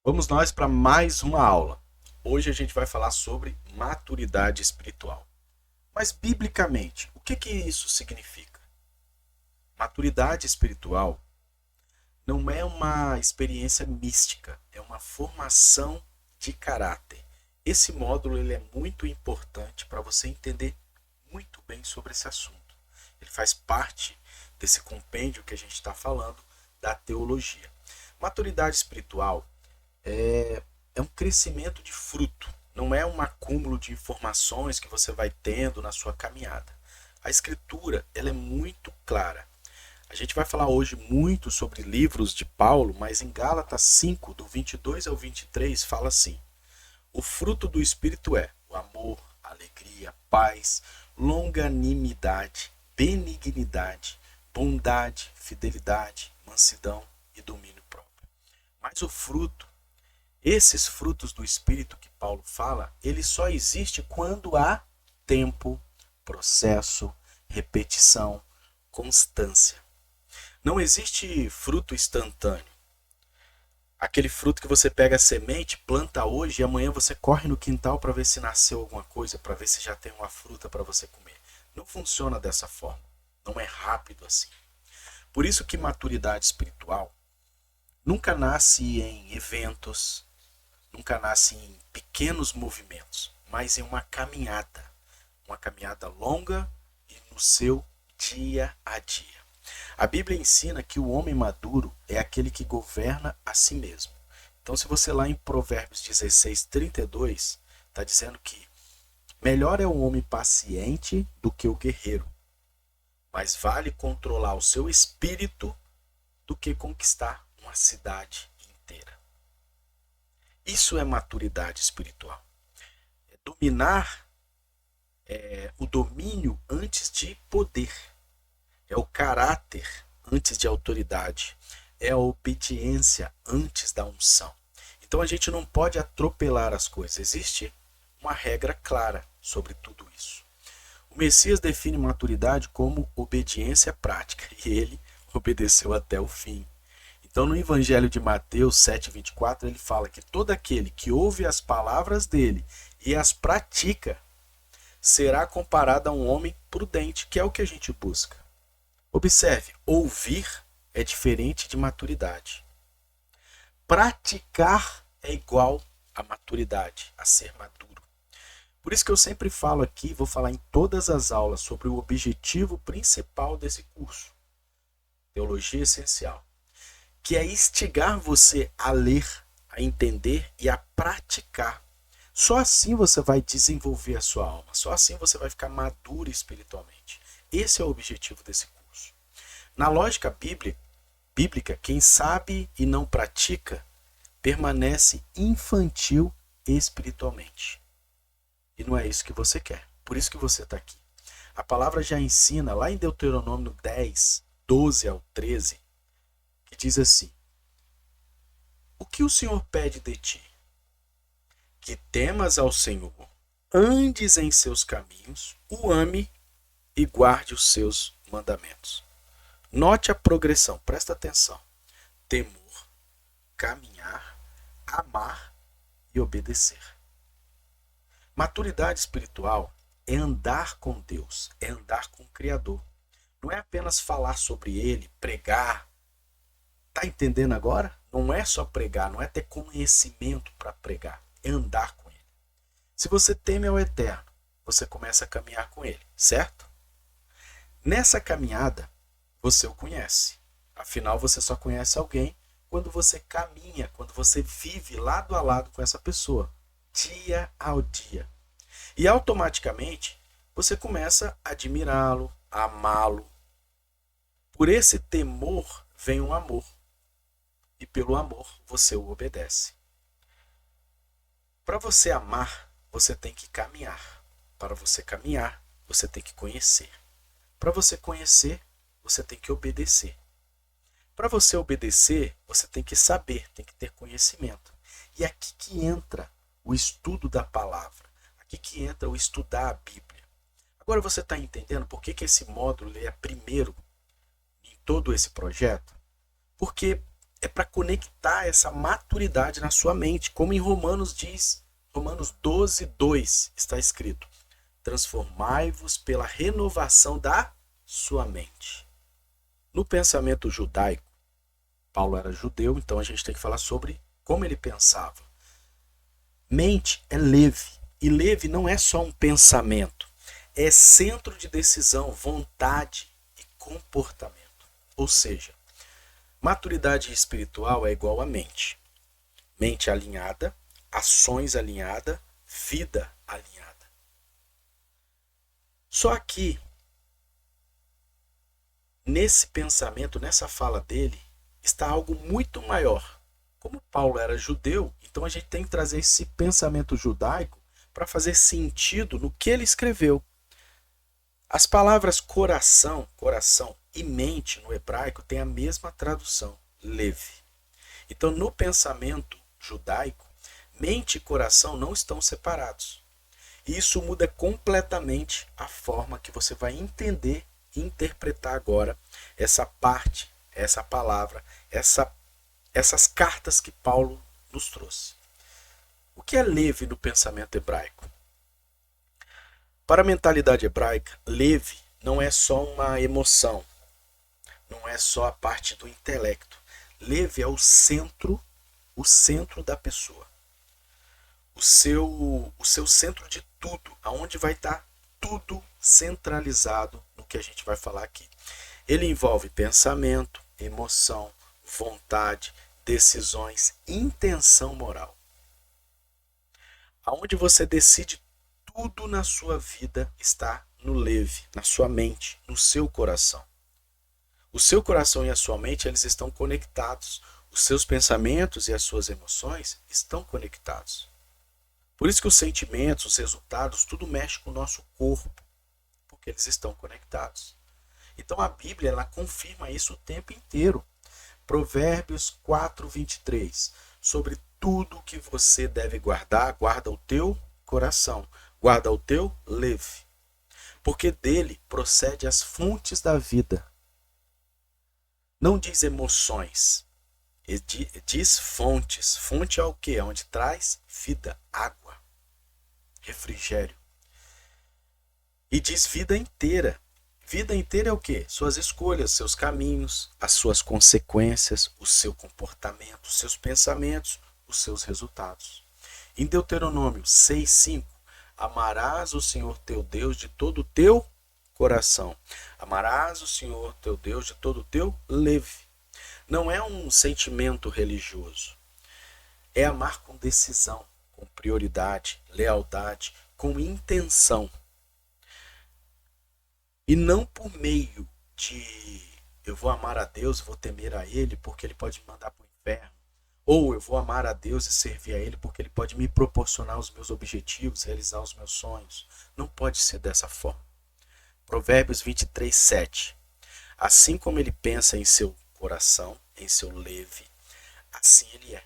Vamos nós para mais uma aula. Hoje a gente vai falar sobre maturidade espiritual. Mas biblicamente, o que isso significa? Maturidade espiritual não é uma experiência mística, é uma formação de caráter. Esse módulo ele é muito importante para você entender muito bem sobre esse assunto. Ele faz parte desse compêndio que a gente está falando da teologia. Maturidade espiritual é um crescimento de fruto, não é um acúmulo de informações que você vai tendo na sua caminhada. A escritura ela é muito clara. A gente vai falar hoje muito sobre livros de Paulo, mas em Gálatas 5, do 22 ao 23, fala assim: o fruto do Espírito é o amor, a alegria, paz, longanimidade, benignidade, bondade, fidelidade, mansidão e domínio próprio. Mas o fruto, esses frutos do Espírito que Paulo fala, ele só existe quando há tempo, processo, repetição, constância. Não existe fruto instantâneo. Aquele fruto que você pega a semente, planta hoje e amanhã você corre no quintal para ver se nasceu alguma coisa, para ver se já tem uma fruta para você comer. Não funciona dessa forma. Não é rápido assim. Por isso que maturidade espiritual nunca nasce em eventos, nunca nasce em pequenos movimentos, mas em uma caminhada longa e no seu dia a dia. A Bíblia ensina que o homem maduro é aquele que governa a si mesmo. Então, se você lá em Provérbios 16, 32, está dizendo que melhor é o homem paciente do que o guerreiro, mas vale controlar o seu espírito do que conquistar uma cidade inteira. Isso é maturidade espiritual. É dominar o domínio antes de poder. É o caráter antes de autoridade. É a obediência antes da unção. Então a gente não pode atropelar as coisas. Existe uma regra clara sobre tudo isso. O Messias define maturidade como obediência prática e ele obedeceu até o fim. Então no Evangelho de Mateus 7,24 ele fala que todo aquele que ouve as palavras dele e as pratica será comparado a um homem prudente, que é o que a gente busca. Observe, ouvir é diferente de maturidade. Praticar é igual a maturidade, a ser maduro. Por isso que eu sempre falo aqui, vou falar em todas as aulas sobre o objetivo principal desse curso, Teologia Essencial, que é instigar você a ler, a entender e a praticar. Só assim você vai desenvolver a sua alma, só assim você vai ficar maduro espiritualmente. Esse é o objetivo desse curso. Na lógica bíblica, quem sabe e não pratica permanece infantil espiritualmente. E não é isso que você quer. Por isso que você está aqui. A palavra já ensina lá em Deuteronômio 10, 12 ao 13, que diz assim: o que o Senhor pede de ti? Que temas ao Senhor, andes em seus caminhos, o ame e guarde os seus mandamentos. Note a progressão, presta atenção. Temor, caminhar, amar e obedecer. Maturidade espiritual é andar com Deus, é andar com o Criador. Não é apenas falar sobre Ele, pregar. Tá entendendo agora? Não é só pregar, não é ter conhecimento para pregar, é andar com Ele. Se você teme ao Eterno, você começa a caminhar com Ele, certo? Nessa caminhada, você o conhece. Afinal, você só conhece alguém quando você caminha, quando você vive lado a lado com essa pessoa, dia ao dia. E automaticamente, você começa a admirá-lo, a amá-lo. Por esse temor vem um amor. E pelo amor, você o obedece. Para você amar, você tem que caminhar. Para você caminhar, você tem que conhecer. Para você conhecer, você tem que obedecer. Para você obedecer, você tem que saber, tem que ter conhecimento. E aqui que entra o estudo da palavra. Aqui que entra o estudar a Bíblia. Agora você está entendendo por que esse módulo é primeiro em todo esse projeto? Porque é para conectar essa maturidade na sua mente, como em Romanos diz, Romanos 12:2 está escrito: transformai-vos pela renovação da sua mente. No pensamento judaico, Paulo era judeu, então a gente tem que falar sobre como ele pensava. Mente é leve, e leve não é só um pensamento, é centro de decisão, vontade e comportamento. Ou seja, maturidade espiritual é igual a mente. Mente alinhada, ações alinhadas, vida alinhada. Só que, nesse pensamento, nessa fala dele, está algo muito maior. Como Paulo era judeu, então a gente tem que trazer esse pensamento judaico para fazer sentido no que ele escreveu. As palavras coração e mente no hebraico têm a mesma tradução, leve. Então, no pensamento judaico, mente e coração não estão separados. E isso muda completamente a forma que você vai entender e interpretar agora essa parte, essa palavra, essas cartas que Paulo nos trouxe. O que é leve no pensamento hebraico? Para a mentalidade hebraica, leve não é só uma emoção, não é só a parte do intelecto. Leve é o centro da pessoa. O seu centro de tudo, aonde vai estar tudo centralizado no que a gente vai falar aqui. Ele envolve pensamento, emoção, vontade, decisões, intenção moral. Aonde você decide tudo na sua vida está no leve, na sua mente, no seu coração. O seu coração e a sua mente, eles estão conectados. Os seus pensamentos e as suas emoções estão conectados. Por isso que os sentimentos, os resultados, tudo mexe com o nosso corpo, porque eles estão conectados. Então a Bíblia, ela confirma isso o tempo inteiro. Provérbios 4:23. Sobre tudo que você deve guardar, guarda o teu coração, guarda o teu leve, porque dele procede as fontes da vida. Não diz emoções, diz fontes. Fonte é o quê? Onde traz vida, água, refrigério. E diz vida inteira. Vida inteira é o quê? Suas escolhas, seus caminhos, as suas consequências, o seu comportamento, os seus pensamentos, os seus resultados. Em Deuteronômio 6:5, amarás o Senhor teu Deus de todo o teu coração. Amarás o Senhor teu Deus de todo o teu leve. Não é um sentimento religioso. É amar com decisão, com prioridade, lealdade, com intenção. E não por meio de eu vou amar a Deus, vou temer a Ele porque Ele pode me mandar para o inferno. Ou eu vou amar a Deus e servir a Ele porque Ele pode me proporcionar os meus objetivos, realizar os meus sonhos. Não pode ser dessa forma. Provérbios 23:7. Assim como ele pensa em seu coração, em seu leve, assim ele é.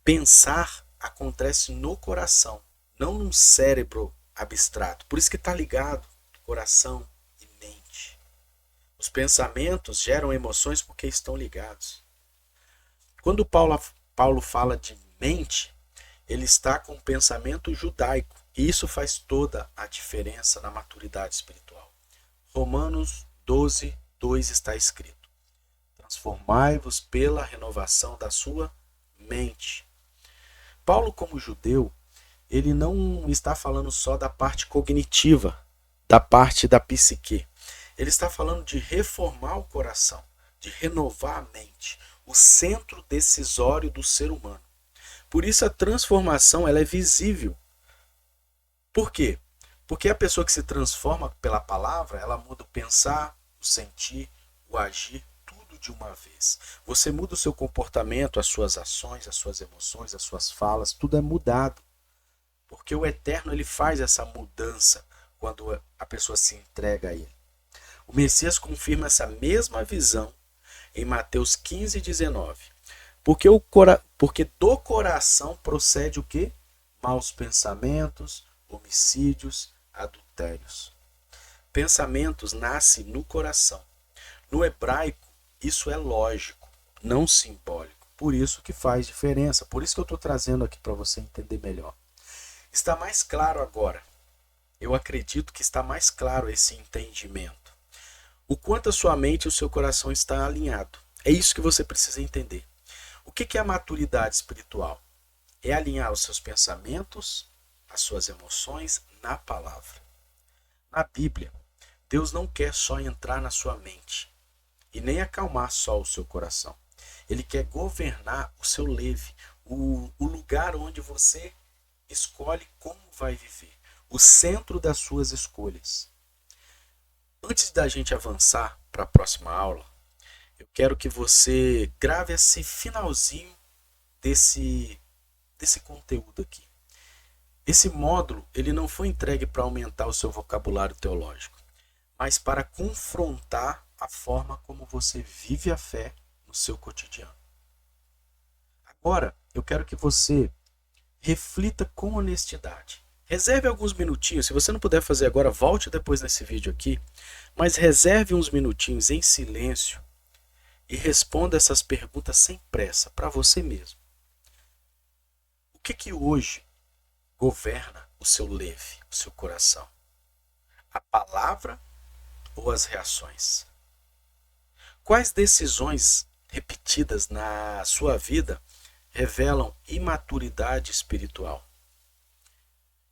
Pensar acontece no coração, não num cérebro abstrato. Por isso que está ligado coração e mente. Os pensamentos geram emoções porque estão ligados. Quando Paulo fala de mente, ele está com o pensamento judaico. E isso faz toda a diferença na maturidade espiritual. Romanos 12:2 está escrito: transformai-vos pela renovação da sua mente. Paulo, como judeu, ele não está falando só da parte cognitiva, da parte da psique. Ele está falando de reformar o coração, de renovar a mente, o centro decisório do ser humano. Por isso a transformação ela é visível. Por quê? Porque a pessoa que se transforma pela palavra, ela muda o pensar, o sentir, o agir, tudo de uma vez. Você muda o seu comportamento, as suas ações, as suas emoções, as suas falas, tudo é mudado. Porque o Eterno ele faz essa mudança quando a pessoa se entrega a Ele. O Messias confirma essa mesma visão em Mateus 15:19. Porque do coração procede o quê? Maus pensamentos, homicídios, adultérios. Pensamentos nascem no coração. No hebraico, isso é lógico. não simbólico. Por isso que faz diferença. Por isso que eu estou trazendo aqui para você entender melhor. Está mais claro agora. Eu acredito que está mais claro esse entendimento. O quanto a sua mente e o seu coração estão alinhados. É isso que você precisa entender. O que é a maturidade espiritual? É alinhar os seus pensamentos, as suas emoções na palavra. Na Bíblia, Deus não quer só entrar na sua mente e nem acalmar só o seu coração. Ele quer governar o seu leve, o lugar onde você escolhe como vai viver, o centro das suas escolhas. Antes da gente avançar para a próxima aula, eu quero que você grave esse finalzinho desse conteúdo aqui. Esse módulo ele não foi entregue para aumentar o seu vocabulário teológico, mas para confrontar a forma como você vive a fé no seu cotidiano. Agora, eu quero que você reflita com honestidade. Reserve alguns minutinhos. Se você não puder fazer agora, volte depois nesse vídeo aqui, mas reserve uns minutinhos em silêncio e responda essas perguntas sem pressa para você mesmo. O que hoje governa o seu leve, o seu coração? A palavra ou as reações? Quais decisões repetidas na sua vida revelam imaturidade espiritual?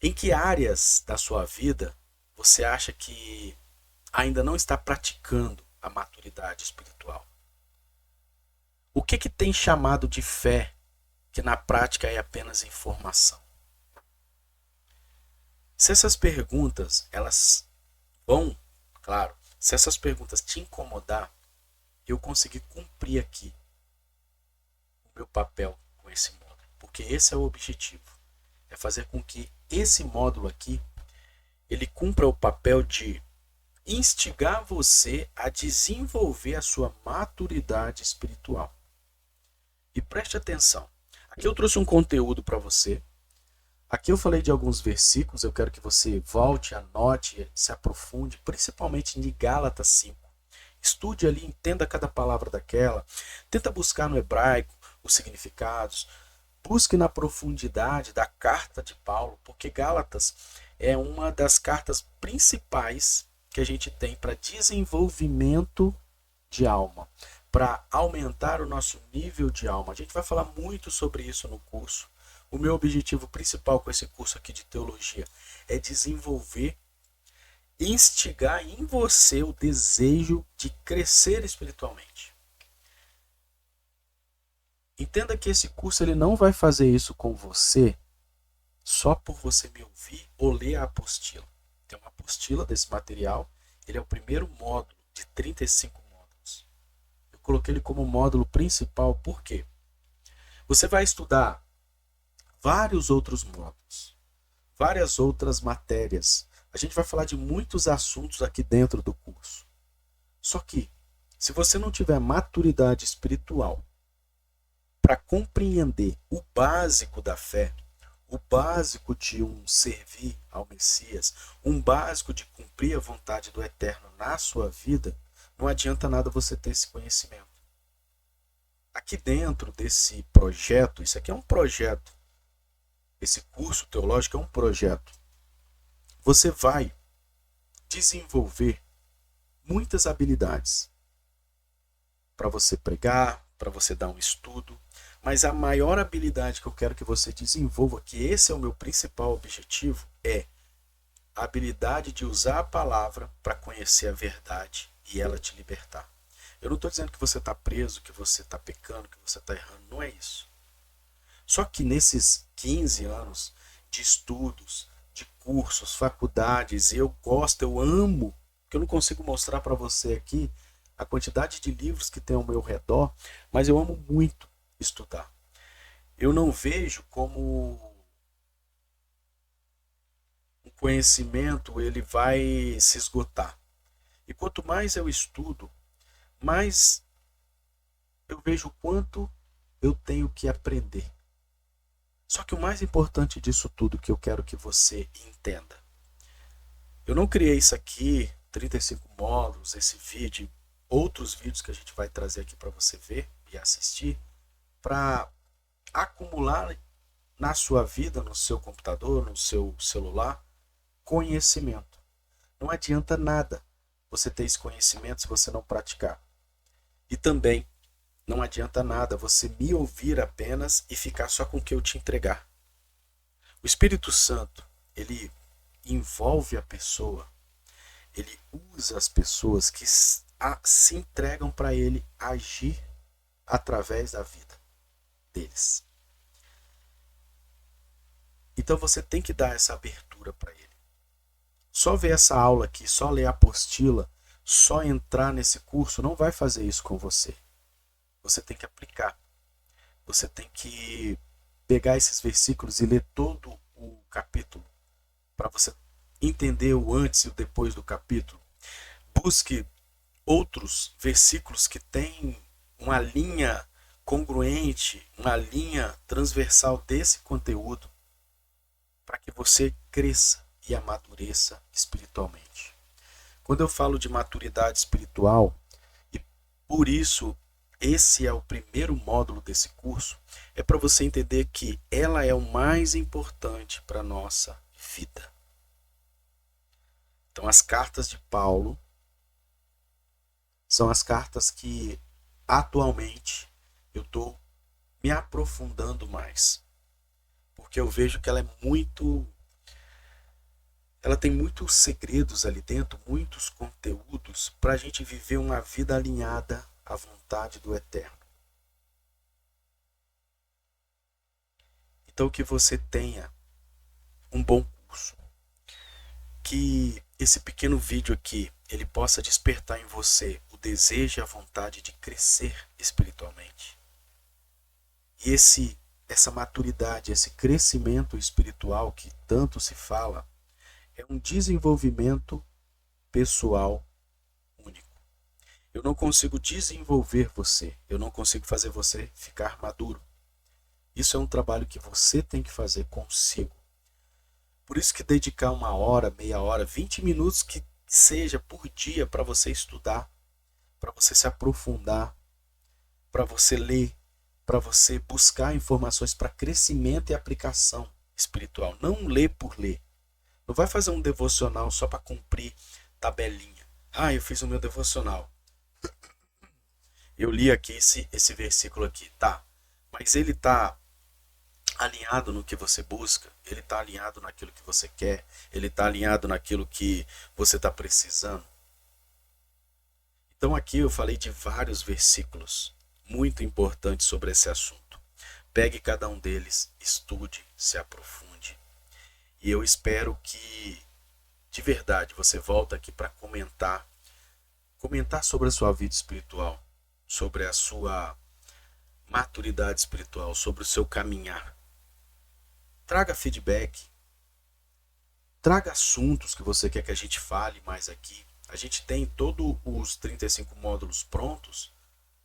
Em que áreas da sua vida você acha que ainda não está praticando a maturidade espiritual? O que tem chamado de fé, que na prática é apenas informação? Se essas perguntas, elas vão, claro, se essas perguntas te incomodar, eu consegui cumprir aqui o meu papel com esse módulo. Porque esse é o objetivo. É fazer com que esse módulo aqui, ele cumpra o papel de instigar você a desenvolver a sua maturidade espiritual. E preste atenção. Aqui eu trouxe um conteúdo para você. Aqui eu falei de alguns versículos, eu quero que você volte, anote, se aprofunde, principalmente em Gálatas 5. Estude ali, entenda cada palavra daquela, tenta buscar no hebraico os significados, busque na profundidade da carta de Paulo, porque Gálatas é uma das cartas principais que a gente tem para desenvolvimento de alma, para aumentar o nosso nível de alma. A gente vai falar muito sobre isso no curso. O meu objetivo principal com esse curso aqui de teologia é desenvolver, instigar em você o desejo de crescer espiritualmente. Entenda que esse curso ele não vai fazer isso com você só por você me ouvir ou ler a apostila. Tem uma apostila desse material, ele é o primeiro módulo de 35 módulos. Eu coloquei ele como módulo principal, por quê? Você vai estudar vários outros módulos, várias outras matérias. A gente vai falar de muitos assuntos aqui dentro do curso. Só que, se você não tiver maturidade espiritual para compreender o básico da fé, o básico de um servir ao Messias, um básico de cumprir a vontade do Eterno na sua vida, não adianta nada você ter esse conhecimento. Aqui dentro desse projeto, isso aqui é um projeto, esse curso teológico é um projeto. Você vai desenvolver muitas habilidades para você pregar, para você dar um estudo, mas a maior habilidade que eu quero que você desenvolva, que esse é o meu principal objetivo, é a habilidade de usar a palavra para conhecer a verdade e ela te libertar. Eu não estou dizendo que você está preso, que você está pecando, que você está errando, não é isso. Só que nesses 15 anos de estudos, de cursos, faculdades, eu amo, que eu não consigo mostrar para você aqui a quantidade de livros que tem ao meu redor, mas eu amo muito estudar. Eu não vejo como um conhecimento ele vai se esgotar. E quanto mais eu estudo, mais eu vejo o quanto eu tenho que aprender. Só que o mais importante disso tudo que eu quero que você entenda. Eu não criei isso aqui, 35 módulos, esse vídeo, outros vídeos que a gente vai trazer aqui para você ver e assistir para acumular na sua vida, no seu computador, no seu celular, conhecimento. Não adianta nada você ter esse conhecimento se você não praticar. E também não adianta nada você me ouvir apenas e ficar só com o que eu te entregar. O Espírito Santo, ele envolve a pessoa, ele usa as pessoas que se entregam para ele agir através da vida deles. Então você tem que dar essa abertura para ele. Só ver essa aula aqui, só ler a apostila, só entrar nesse curso não vai fazer isso com você. Você tem que aplicar. Você tem que pegar esses versículos e ler todo o capítulo para você entender o antes e o depois do capítulo. Busque outros versículos que têm uma linha congruente, uma linha transversal desse conteúdo, para que você cresça e amadureça espiritualmente. Quando eu falo de maturidade espiritual, e por isso esse é o primeiro módulo desse curso, é para você entender que ela é o mais importante para a nossa vida. Então, as cartas de Paulo são as cartas que atualmente eu estou me aprofundando mais. Porque eu vejo que ela tem muitos segredos ali dentro, muitos conteúdos para a gente viver uma vida alinhada à vontade do Eterno. Então que você tenha um bom curso, que esse pequeno vídeo aqui ele possa despertar em você o desejo e a vontade de crescer espiritualmente. E essa maturidade, esse crescimento espiritual que tanto se fala, é um desenvolvimento pessoal único. Eu não consigo desenvolver você, eu não consigo fazer você ficar maduro. Isso é um trabalho que você tem que fazer consigo. Por isso que dedicar 1 hora, meia hora, 20 minutos que seja por dia para você estudar, para você se aprofundar, para você ler, para você buscar informações para crescimento e aplicação espiritual. Não ler por ler. Não vai fazer um devocional só para cumprir tabelinha. Eu fiz o meu devocional. Eu li aqui esse versículo aqui. Tá, mas ele está alinhado no que você busca? Ele está alinhado naquilo que você quer? Ele está alinhado naquilo que você está precisando? Então aqui eu falei de vários versículos muito importantes sobre esse assunto. Pegue cada um deles, estude, se aprofunde. E eu espero que, de verdade, você volte aqui para comentar sobre a sua vida espiritual, sobre a sua maturidade espiritual, sobre o seu caminhar. Traga feedback, traga assuntos que você quer que a gente fale mais aqui. A gente tem todos os 35 módulos prontos,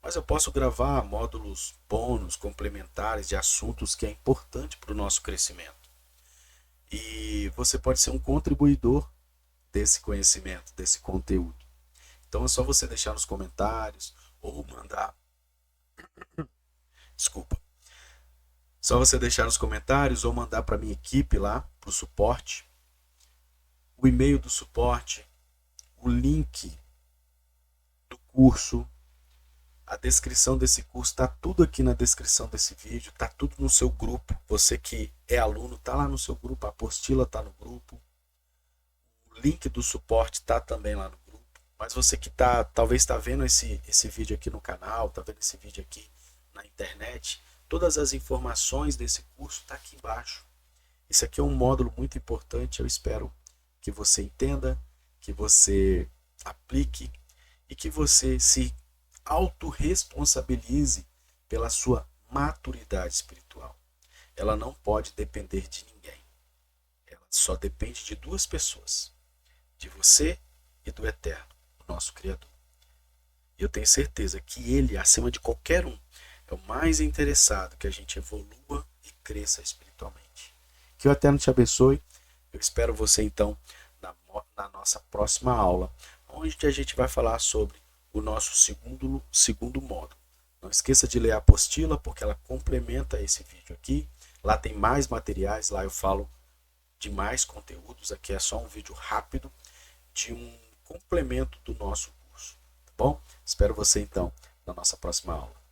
mas eu posso gravar módulos bônus, complementares de assuntos que é importante para o nosso crescimento. E você pode ser um contribuidor desse conhecimento, desse conteúdo. Então é só você deixar nos comentários ou mandar. Só você deixar nos comentários ou mandar para a minha equipe lá, para o suporte. O e-mail do suporte, o link do curso, a descrição desse curso, está tudo aqui na descrição desse vídeo, está tudo no seu grupo. Você que é aluno, está lá no seu grupo, a apostila está no grupo. O link do suporte está também lá no grupo. Mas você que talvez está vendo esse vídeo aqui no canal, está vendo esse vídeo aqui na internet, todas as informações desse curso estão aqui embaixo. Isso aqui é um módulo muito importante, eu espero que você entenda, que você aplique e que você se autorresponsabilize pela sua maturidade espiritual. Ela não pode depender de ninguém. Ela só depende de 2 pessoas, de você e do Eterno, o nosso Criador. E eu tenho certeza que Ele, acima de qualquer um, é o mais interessado que a gente evolua e cresça espiritualmente. Que o Eterno te abençoe. Eu espero você então na nossa próxima aula, onde a gente vai falar sobre o nosso segundo módulo. Não esqueça de ler a apostila, porque ela complementa esse vídeo aqui. Lá tem mais materiais, lá eu falo de mais conteúdos. Aqui é só um vídeo rápido de um complemento do nosso curso, tá bom? Espero você então na nossa próxima aula.